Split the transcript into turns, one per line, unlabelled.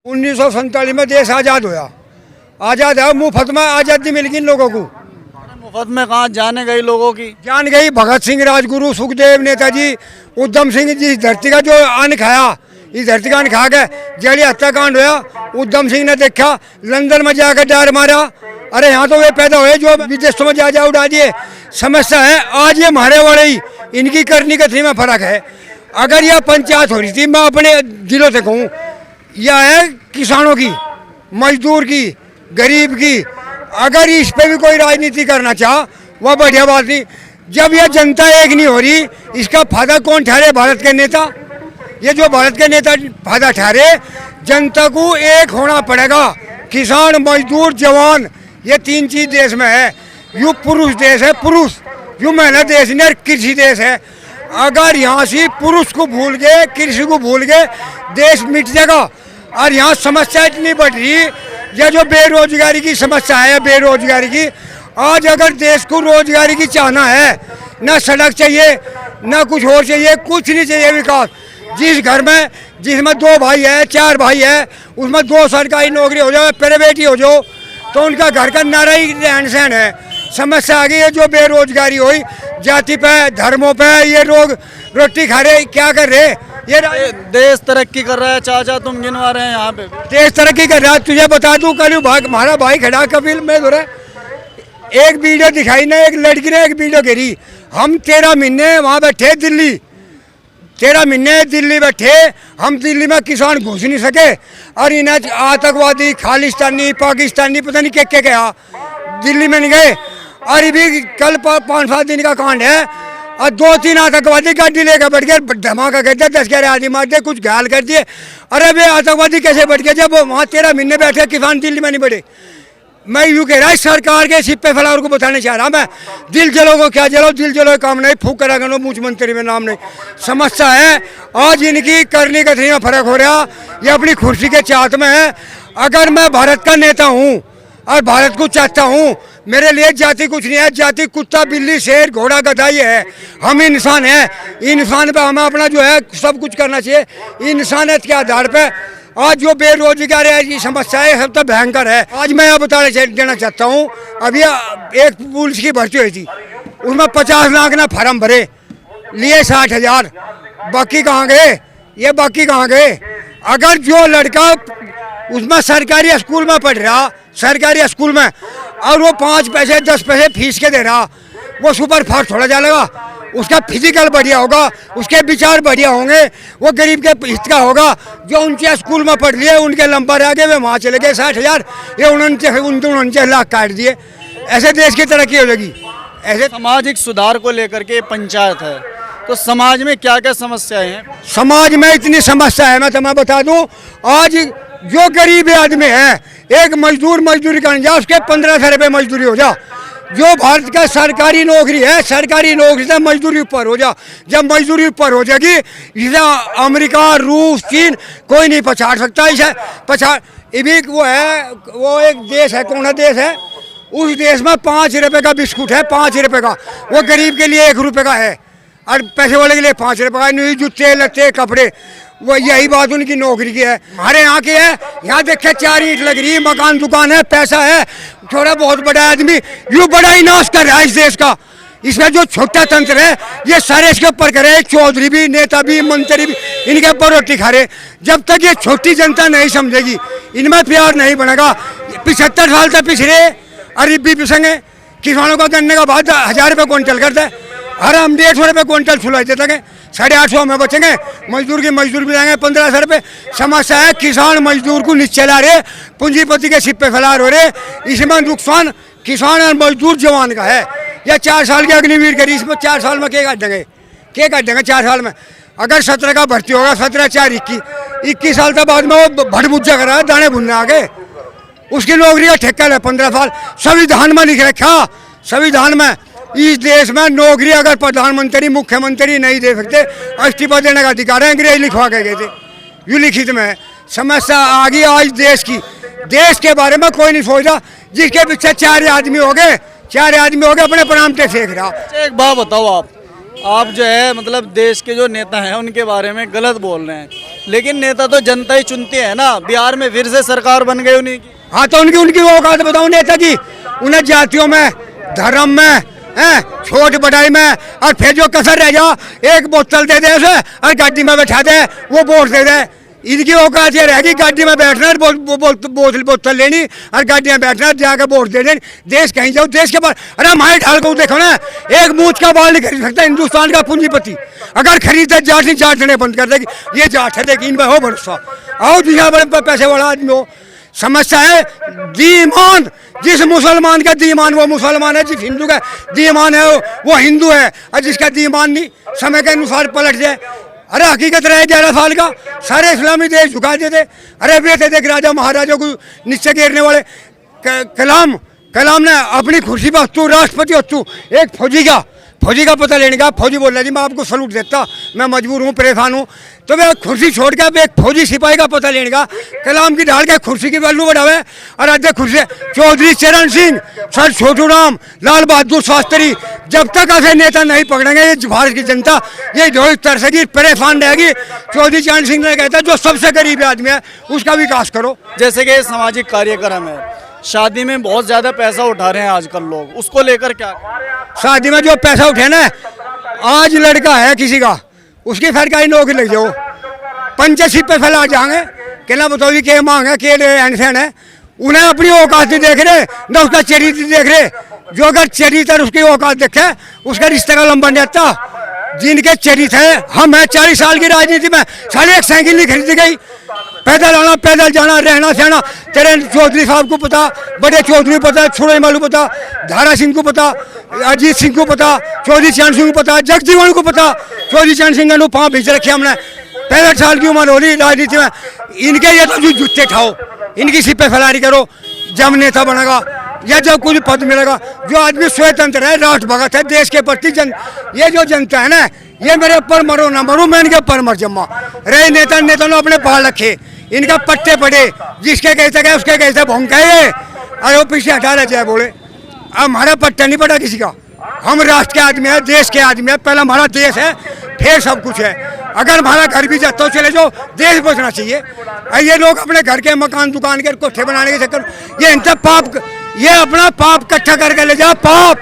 1947 में देश आज़ाद हुआ। आज़ाद है, मुफ्त में आज़ादी मिल गई इन लोगों को।
मुफ्त में कहाँ जाने गई लोगों की
जान गई। भगत सिंह, राजगुरु, सुखदेव, नेताजी, उधम सिंह जी, इस धरती का जो अन्न खाया, इस धरती का अन्न खा के जड़ी हत्याकांड हुआ। उधम सिंह ने देखा, लंदन में जाकर डर मारा। अरे यहाँ तो वे पैदा हुए जो विदेशों में जा उड़ा दिए। समस्या है आज ये मारे वाले ही, इनकी करनी कथनी में फर्क है। अगर यह पंचायत हो रही थी, मैं अपने दिलों से कहूँ, यह है किसानों की, मजदूर की, गरीब की। अगर इस पे भी कोई राजनीति करना चाह, वह बढ़िया बात नहीं। जब यह जनता एक नहीं हो रही, इसका फायदा कौन ठहरे? भारत के नेता। ये जो भारत के नेता फायदा ठहरे, जनता को एक होना पड़ेगा। किसान, मजदूर, जवान, ये तीन चीज देश में है। यू पुरुष देश है, पुरुष। यू महिला देश नहीं, कृषि देश है। अगर यहाँ से पुरुष को भूल गए, कृषि को भूल गए, देश मिट जाएगा। और यहाँ समस्या इतनी बढ़ रही, यह जो बेरोजगारी की समस्या है, बेरोजगारी की। आज अगर देश को रोजगारी की चाहना है, ना सड़क चाहिए, ना कुछ और चाहिए, कुछ नहीं चाहिए विकास। जिस घर में, जिसमें 2 भाई है, 4 भाई है, उसमें 2 सरकारी नौकरी हो जाए, प्राइवेट ही हो जाओ, तो उनका घर का नारा ही रहन सहन है। समस्या आ गई है जो बेरोजगारी हुई, जाति पे, धर्मों पे ये लोग रोटी खा रहे, क्या कर रहे? ये
देश तरक्की कर रहा है चाचा, तुम गिनवा रहे हैं यहाँ पे।
देश तरक्की कर रहा है, तुझे बता दूं, कल हमारा भाई खड़ा कपिल में हो रहा है, एक वीडियो दिखाई ना, एक लड़की ने एक वीडियो घेरी। हम 13 महीने वहाँ बैठे दिल्ली, 13 महीने दिल्ली बैठे, हम दिल्ली में किसान घुस नहीं सके। और इन्हें आतंकवादी, खालिस्तानी, पाकिस्तानी, पता नहीं क्या क्या दिल्ली में नहीं गए। और ये भी कल 5-7 दिन का कांड है, और 2-3 आतंकवादी गाड़ी लेकर बैठ गए, धमाका कर दिया, 10-11 आदमी मार दिए, कुछ घायल कर दिए। अरे वे आतंकवादी कैसे बैठ गए जब वहाँ 13 महीने बैठे किसान दिल्ली में नहीं बैठे? मैं यूँ कह रहा सरकार के सिप्पे फलावर को बताने चाह रहा मैं, दिल जलो को क्या जलो, दिल जलो काम नहीं, फूक करा करो मुख्यमंत्री में नाम नहीं। समस्या है आज इनकी करनी कथनी में फर्क हो रहा, ये अपनी कुर्सी के चाहत में है। अगर मैं भारत का नेता हूँ और भारत को चाहता हूँ, मेरे लिए जाति कुछ नहीं है। जाति कुत्ता, बिल्ली, शेर, घोड़ा, गधा ये है। हम इंसान हैं, इंसान पे हमें अपना जो है सब कुछ करना चाहिए। इंसानियत के आधार पे आज जो बेरोजगारी है, ये समस्या है, सब तो भयंकर है। आज मैं यह बता देना चाहता हूँ, अभी एक पुलिस की भर्ती हुई थी, उसमें 50 लाख ना फार्म भरे, लिए 60,000, बाकी कहाँ गए? ये बाकी कहाँ गए? अगर जो लड़का उसमें सरकारी स्कूल में पढ़ रहा, सरकारी स्कूल में, और वो 5 पैसे 10 पैसे फीस के दे रहा, वो सुपर फास्ट थोड़ा जाएगा। उसका फिजिकल बढ़िया होगा, उसके विचार बढ़िया होंगे, वो गरीब के हित का होगा। जो उनके स्कूल में पढ़ लिए, उनके नंबर आ गए, वे वहाँ चले गए 60,000, ये 49 लाख काट दिए। ऐसे देश की तरक्की हो जाएगी। ऐसे
सामाजिक सुधार को लेकर के पंचायत है, तो समाज में क्या क्या समस्याएं हैं?
समाज में इतनी समस्या है, मैं तुम्हें बता दूं। आज जो गरीब आदमी है, एक मजदूर मजदूरी करने जा, उसके 1500 रुपये मजदूरी हो जा। जो भारत का सरकारी नौकरी है, सरकारी नौकरी से मजदूरी ऊपर हो जा। जब मजदूरी ऊपर हो जाएगी, इसे अमेरिका, रूस, चीन कोई नहीं पछाड़ सकता। इसे ये भी वो है, वो एक देश है, कौन सा देश है? उस देश में 5 रुपये का बिस्कुट है, 5 रुपये का। वो गरीब के लिए 1 रुपये का है, और पैसे वाले के लिए 5 रुपये का। नहीं जूते, लत्ते, कपड़े, वो यही बात उनकी नौकरी की है। हमारे यहाँ की है, यहाँ देखे 4 ईंट लग रही है, मकान दुकान है, पैसा है, थोड़ा बहुत बड़ा आदमी यूँ बड़ा ही नाश कर रहा है इस देश का। इसमें जो छोटा तंत्र है, ये सारे इसके ऊपर करे, चौधरी भी, नेता भी, मंत्री भी इनके ऊपर रोटी खा रहे। जब तक ये छोटी जनता नहीं समझेगी, इनमें प्यार नहीं बनेगा। 75 साल तक पिछड़े अरब भी पिसंगे। किसानों का गन्ने का भाव 1000 रुपये क्विंटल करता है, हर हम 150 रुपये क्विंटल छुलाई देते हैं, 850 में बचेंगे। मजदूर की मजदूर भी जाएंगे 1500 रुपये। समस्या है किसान मजदूर को नीचे ला रहे, पूंजीपति के सिप्पे फैलार हो रहे। इसमें नुकसान किसान और मजदूर जवान का है। या 4 साल के अग्निवीर करी, इसमें 4 साल में क्या काट देंगे 4 साल में? अगर 17 का भर्ती होगा, 17 4 21 साल तक बाद में वो भड़बुज्जा कर रहा है, दाने भुनने आ गए, उसकी नौकरी का ठेका है 15 साल। संविधान में लिख रखा, संविधान में इस देश में नौकरी अगर प्रधानमंत्री, मुख्यमंत्री नहीं दे सकते, इस्तीफा देने का अधिकार है। अंग्रेज लिखवा के गए थे, यूँ लिखित में। समस्या आ गई आज देश की, देश के बारे में कोई नहीं सोच रहा। जिसके पीछे 4 आदमी हो गए, 4 आदमी हो गए, अपने प्राण पे फेंक रहा।
एक बात बताओ, आप जो है मतलब देश के जो नेता हैं उनके बारे में गलत बोल रहे हैं। लेकिन नेता तो जनता ही चुनती है ना। बिहार में फिर से सरकार बन गई उन्हीं की।
हाँ तो उनकी औकात बताओ नेता की। उन्हें जातियों में, धर्म में, छोट बड़ाई में, और फिर जो कसर रह जा एक बोतल दे दे उसे और गाड़ी में बैठा दे, वो वोट दे दे। इनकी औकात ये रहेगी गाड़ी में बैठना, बोतल लेनी और गाड़ी में बैठना, जाकर वोट दे देनी। देश कहीं जाओ, देश के पास अरे हमारे ढाल को देखो ना, एक मूछ का बाल नहीं खरीद सकता हिंदुस्तान का पूंजीपति। अगर खरीदे जाट नहीं, जाट देने बंद कर देगी। ये जाट है देखिए, इन पर हो भरोसा। आओ दुनिया बड़े पैसे वाला आदमी हो। समस्या है दीमान, जिस मुसलमान का दीमान वो मुसलमान है, जिस हिंदू का दीमान है वो हिंदू है, और जिसका दीमान नहीं समय के अनुसार पलट जाए। अरे हकीकत रहे 11 साल का, सारे इस्लामी देश झुका देते। अरे वे थे देख राजा महाराजा को नीचे गिरने वाले। कलाम ने अपनी कुर्सी पर तू राष्ट्रपति हो, तू एक फौजी का पता लेने का। फौजी बोल रहा जी मैं आपको सलूट देता, मैं मजबूर हूँ, परेशान हूँ। तो वे कुर्सी छोड़ के एक फौजी सिपाही का पता लेने का। कलाम की ढाल के कुर्सी की वैल्यू बढ़ावे। और अध्यक्ष कुर्सी चौधरी चरण सिंह, सर छोटू राम, लाल बहादुर शास्त्री, जब तक ऐसे नेता नहीं पकड़ेंगे ये भारत की जनता ये जो तरसेगी, परेशान रहेगी। चौधरी चरण सिंह ने कहता जो सबसे गरीब आदमी है उसका विकास करो।
जैसे कि सामाजिक कार्यक्रम है, शादी में बहुत ज्यादा पैसा उठा रहे हैं आजकल लोग, उसको लेकर क्या?
शादी में जो पैसा उठे ना, आज लड़का है किसी का, उसकी सरकारी नौकरी लग जाओ, 85 पे फैला जाएंगे। कहना बताओ जी के मांग है, के एंड है। उन्हें अपनी औकात नहीं देख रहे, न उसका चरित्र देख रहे। जो अगर चरित्र उसकी औकात देखे, उसका रिश्ते का लंबा नहीं आता। जिनके चरित्र है, हम है 40 साल की राजनीति में, साढ़े एक साइकिल नहीं खरीदी गई। पैदल आना, पैदल जाना, रहना सहना तेरे चौधरी साहब को पता, बड़े चौधरी को पता, छोटे मालू पता, धारा सिंह को पता, अजीत सिंह को पता, चौधरी चरण सिंह को पता, जगजीवन को पता। चौधरी चरण सिंह ने 5 भेज रखे हमने। 65 साल की उम्र हो रही राजनीति में, इनके ये तो जुत्ते खाओ, इनकी सिपे फैलारी करो। जब नेता बनेगा या जब कुछ पद मिलेगा, जो आदमी स्वतंत्र है, राष्ट्र भगत है, देश के प्रति ये जो जनता है ना, ये मेरे ऊपर मरो ना मरो, मैं इनके ऊपर मर जमा रहे। नेता ने अपने पाल रखे, इनका पट्टे पड़े, जिसके कैसे गए उसके कैसे भोंकाए। अरे वो पीछे हटा रहे जाए बोले, अब हमारा पट्टा नहीं पड़ा किसी का। हम राष्ट्र के आदमी है, देश के आदमी है। पहला हमारा देश है, फिर सब कुछ है। अगर हमारा घर भी जाता हो चले जाओ, देश बचना चाहिए। ये लोग अपने घर के मकान दुकान के कोठे बनाने के चक्कर, ये इनसे पाप, ये अपना पाप इकट्ठा करके ले जाओ, पाप।